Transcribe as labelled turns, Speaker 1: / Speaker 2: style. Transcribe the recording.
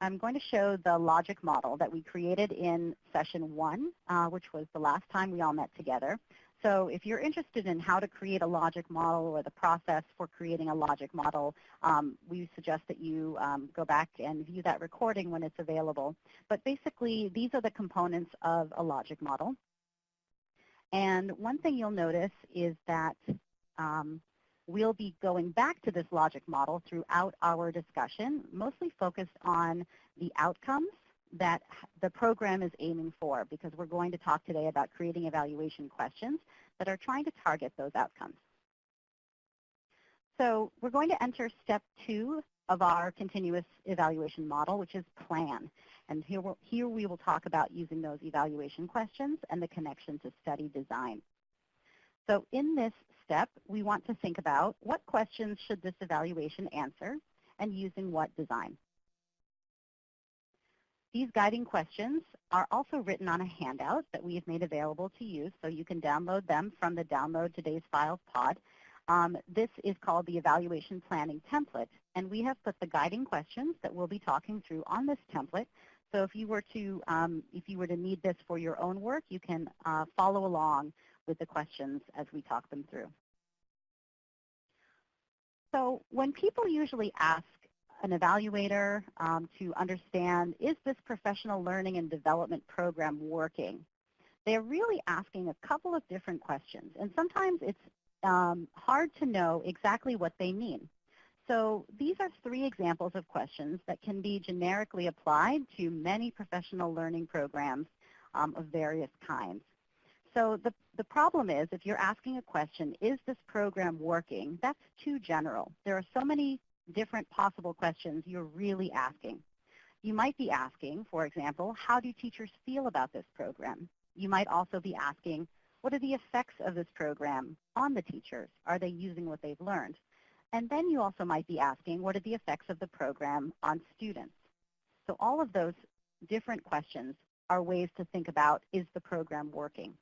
Speaker 1: I'm going to show the logic model that we created in session 1, which was the last time we all met together. So if you're interested in how to create a logic model or the process for creating a logic model, we suggest that you go back and view that recording when it's available. But basically, these are the components of a logic model. And one thing you'll notice is that we'll be going back to this logic model throughout our discussion, mostly focused on the outcomes that the program is aiming for, because we're going to talk today about creating evaluation questions that are trying to target those outcomes. So we're going to enter step 2 of our continuous evaluation model, which is plan. And here we will talk about using those evaluation questions and the connection to study design. So in this step, we want to think about what questions should this evaluation answer and using what design. These guiding questions are also written on a handout that we have made available to you, so you can download them from the Download Today's Files pod. This is called the Evaluation Planning Template, and we have put the guiding questions that we'll be talking through on this template. So if you were to need this for your own work, you can follow along with the questions as we talk them through. So when people usually ask an evaluator to understand, is this professional learning and development program working, they're really asking a couple of different questions. And sometimes it's hard to know exactly what they mean. So these are 3 examples of questions that can be generically applied to many professional learning programs of various kinds. So the problem is, if you're asking a question, is this program working, that's too general. There are so many different possible questions you're really asking. You might be asking, for example, how do teachers feel about this program? You might also be asking, what are the effects of this program on the teachers? Are they using what they've learned? And then you also might be asking, what are the effects of the program on students? So all of those different questions are ways to think about, is the program working?